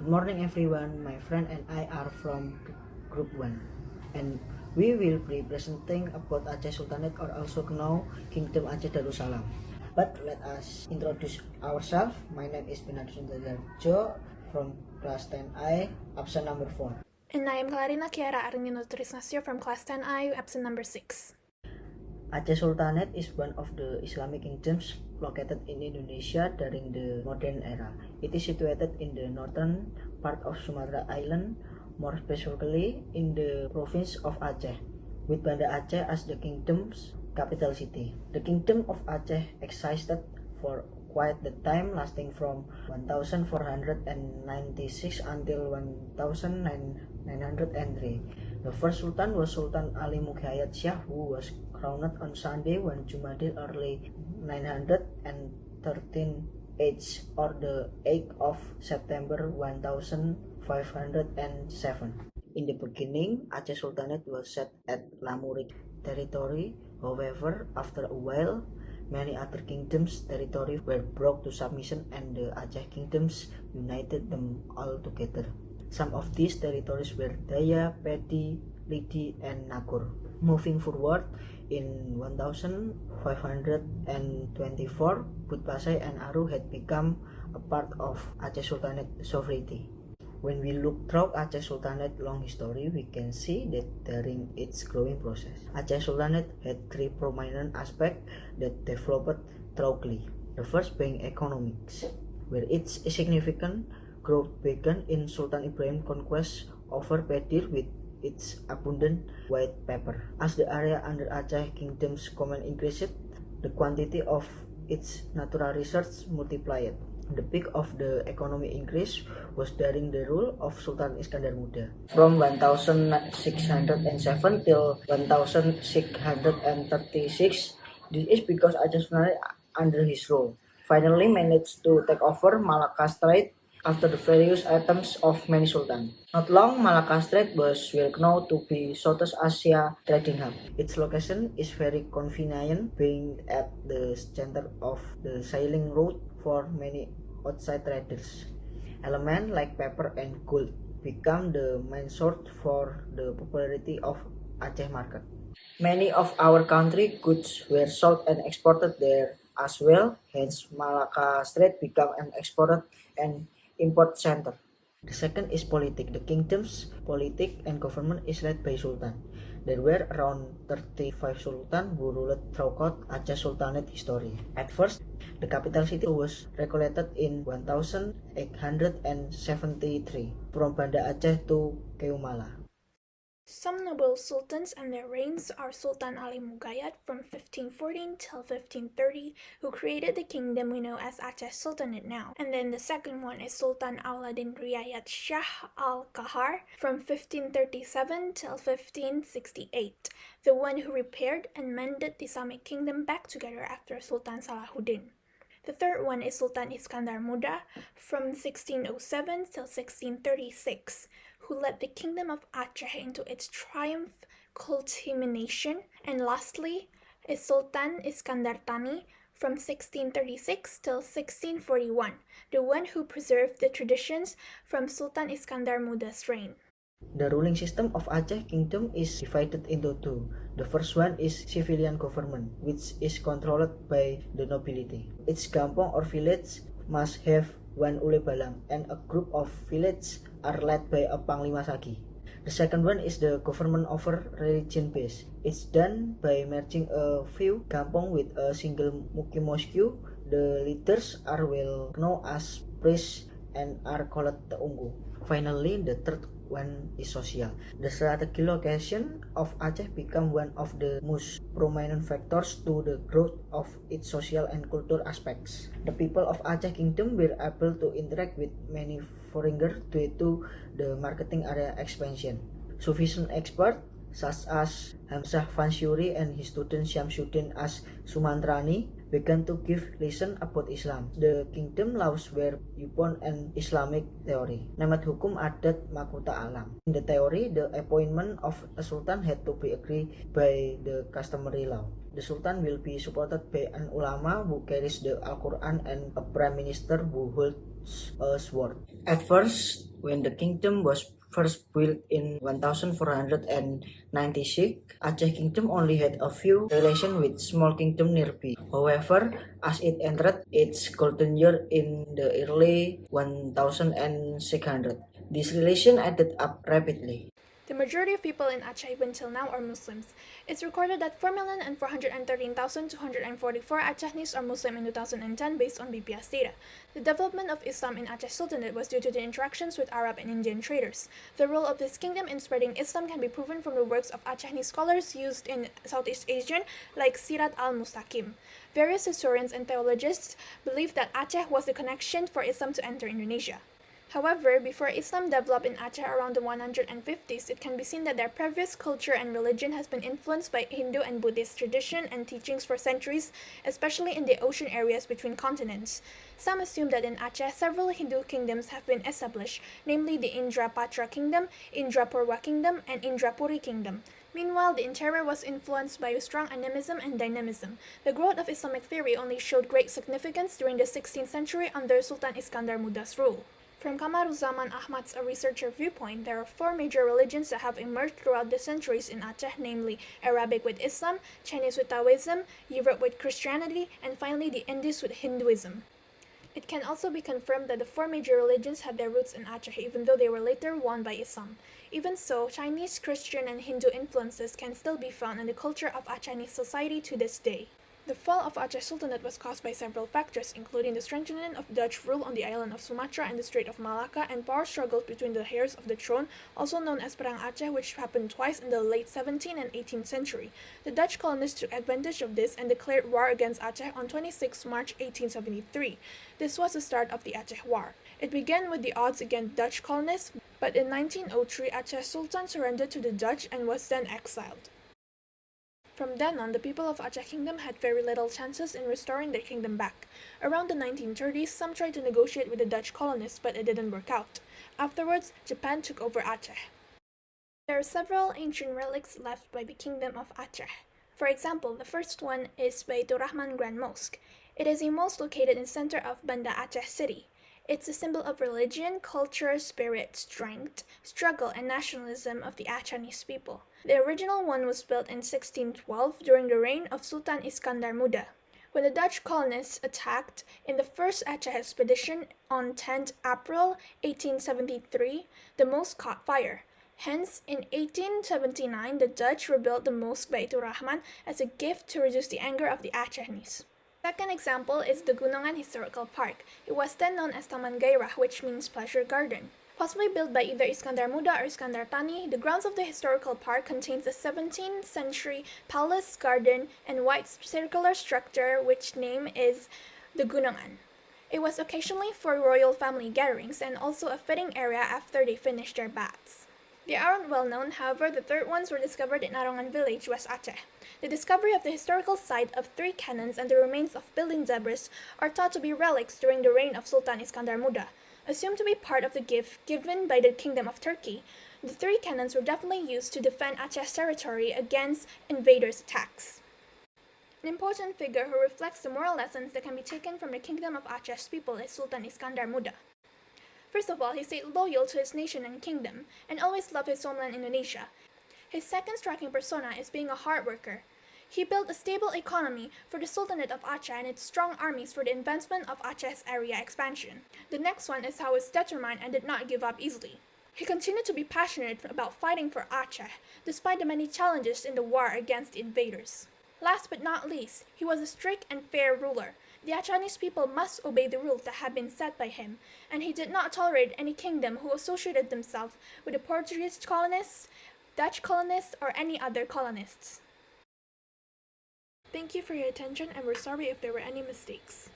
morning everyone, my friend and I are from group 1 and we will be presenting about Aceh Sultanate, or also known Kingdom Aceh Darussalam. But let us introduce ourselves. My name is Bernadus Endra T from class 10I, absent number 4. And I am Clarina Kiara A from class 10I, absent number 6. Aceh Sultanate is one of the Islamic kingdoms located in Indonesia during the modern era. It is situated in the northern part of Sumatra Island, more specifically in the province of Aceh, with Banda Aceh as the kingdom's capital city. The kingdom of Aceh existed for quite the time, lasting from 1496 until 1903. The first sultan was Sultan Ali Mughayat Syah, who was crowned on Sunday 1 Jumadil early 913 AH, or the 8th of September 1507. In the beginning, Aceh Sultanate was set at Lamurik territory. However, after a while, many other kingdoms' territory were brought to submission and the Aceh kingdoms united them all together. Some of these territories were Daya, Pedi, Lidi, and Nagur. Moving forward, in 1524, Budpasai and Aru had become a part of Aceh Sultanate sovereignty. When we look through Aceh Sultanate long history, we can see that during its growing process, Aceh Sultanate had three prominent aspects that developed thoroughly. The first being economics, where its significant growth began in Sultan Ibrahim's conquest over Pedir with its abundant white pepper. As the area under Aceh Kingdom's command increased, the quantity of its natural resources multiplied. The peak of the economic increase was during the rule of Sultan Iskandar Muda, from 1607 till 1636. This is because Aceh Sultanate, under his rule, finally managed to take over Malacca Strait after the various attempts of many sultans. Not long, Malacca Strait was well known to be Southeast Asia trading hub. Its location is very convenient, being at the center of the sailing route for many outside traders. Elements like pepper and gold become the main source for the popularity of Aceh market. Many of our country goods were sold and exported there as well, hence Malacca Strait became an export and import center. The second is politics. The kingdom's politics and government is led by Sultan. There were around 35 sultans who ruled throughout Aceh Sultanate history. At first, the capital city was recollected in 1873 from Banda Aceh to Keumala. Some noble sultans and their reigns are Sultan Ali Mughayat from 1514 till 1530, who created the kingdom we know as Aceh Sultanate now. And then the second one is Sultan Ali Mughayat Syah al-Kahar from 1537 till 1568, the one who repaired and mended the Islamic Kingdom back together after Sultan Salahuddin. The third one is Sultan Iskandar Muda from 1607 till 1636, who led the kingdom of Aceh into its triumph culmination. And lastly is Sultan Iskandar Thani from 1636 till 1641, the one who preserved the traditions from Sultan Iskandar Muda's reign. The ruling system of Aceh Kingdom is divided into two. The first one is civilian government, which is controlled by the nobility. Each kampong or village must have one ule balang, and a group of villages are led by a panglima sagi. The second one is the government over religion base. It's done by merging a few kampong with a single mukim mosque. The leaders are well known as priests and are called Teunggu. Finally, the third one is social. The strategic location of Aceh became one of the most prominent factors to the growth of its social and cultural aspects. The people of Aceh Kingdom were able to interact with many foreigners due to the marketing area expansion. Sufficient experts such as Hamzah Fansuri and his student Syamsuddin as Sumantrani began to give lesson about Islam. The kingdom laws were upon an Islamic theory, named Hukum Adat Makuta Alam. In the theory, the appointment of a sultan had to be agreed by the customary law. The sultan will be supported by an ulama who carries the Al-Quran and a prime minister who holds a sword. At first, When the kingdom was first built in 1496, Aceh Kingdom only had a few relations with small kingdom nearby. However, as it entered its golden year in the early 1600, this relation added up rapidly. The majority of people in Aceh even till now are Muslims. It's recorded that 4,413,244 Acehnese are Muslim in 2010 based on BPS data. The development of Islam in Aceh Sultanate was due to the interactions with Arab and Indian traders. The role of this kingdom in spreading Islam can be proven from the works of Acehnese scholars used in Southeast Asian like Sirat al-Mustaqim. Various historians and theologians believe that Aceh was the connection for Islam to enter Indonesia. However, before Islam developed in Aceh around the 150s, it can be seen that their previous culture and religion has been influenced by Hindu and Buddhist tradition and teachings for centuries, especially in the ocean areas between continents. Some assume that in Aceh, several Hindu kingdoms have been established, namely the Indrapatra Kingdom, Indrapurwa Kingdom, and Indrapuri Kingdom. Meanwhile, the interior was influenced by strong animism and dynamism. The growth of Islamic theory only showed great significance during the 16th century under Sultan Iskandar Muda's rule. From Kamaruzaman Ahmad's a researcher viewpoint, there are four major religions that have emerged throughout the centuries in Aceh, namely Arabic with Islam, Chinese with Taoism, Europe with Christianity, and finally the Indus with Hinduism. It can also be confirmed that the four major religions had their roots in Aceh, even though they were later won by Islam. Even so, Chinese, Christian, and Hindu influences can still be found in the culture of Acehnese society to this day. The fall of Aceh Sultanate was caused by several factors, including the strengthening of Dutch rule on the island of Sumatra and the Strait of Malacca, and power struggles between the heirs of the throne, also known as Perang Aceh, which happened twice in the late 17th and 18th century. The Dutch colonists took advantage of this and declared war against Aceh on 26 March 1873. This was the start of the Aceh War. It began with the odds against Dutch colonists, but in 1903 Aceh Sultan surrendered to the Dutch and was then exiled. From then on, the people of Aceh Kingdom had very little chances in restoring their kingdom back. Around the 1930s, some tried to negotiate with the Dutch colonists, but it didn't work out. Afterwards, Japan took over Aceh. There are several ancient relics left by the Kingdom of Aceh. For example, the first one is Baitur Rahman Grand Mosque. It is a mosque located in the center of Banda Aceh city. It's a symbol of religion, culture, spirit, strength, struggle, and nationalism of the Acehnese people. The original one was built in 1612 during the reign of Sultan Iskandar Muda. When the Dutch colonists attacked in the first Aceh expedition on 10th April 1873, the mosque caught fire. Hence, in 1879, the Dutch rebuilt the mosque Baitur Rahman as a gift to reduce the anger of the Acehnese. Second example is the Gunungan Historical Park. It was then known as Taman Gairah, which means pleasure garden. Possibly built by either Iskandar Muda or Iskandar Thani, the grounds of the historical park contains a 17th century palace garden and white circular structure which name is the Gunungan. It was occasionally for royal family gatherings and also a fitting area after they finished their baths. They aren't well known, however, the third ones were discovered in Arongan village, West Aceh. The discovery of the historical site of 3 cannons and the remains of building debris are thought to be relics during the reign of Sultan Iskandar Muda. Assumed to be part of the gift given by the Kingdom of Turkey, the 3 cannons were definitely used to defend Aceh's territory against invaders' attacks. An important figure who reflects the moral lessons that can be taken from the Kingdom of Aceh's people is Sultan Iskandar Muda. First of all, he stayed loyal to his nation and kingdom, and always loved his homeland Indonesia. His second striking persona is being a hard worker. He built a stable economy for the Sultanate of Aceh and its strong armies for the advancement of Aceh's area expansion. The next one is how he was determined and did not give up easily. He continued to be passionate about fighting for Aceh, despite the many challenges in the war against the invaders. Last but not least, he was a strict and fair ruler. The Acehnese people must obey the rules that had been set by him, and he did not tolerate any kingdom who associated themselves with the Portuguese colonists, Dutch colonists, or any other colonists. Thank you for your attention, and we're sorry if there were any mistakes.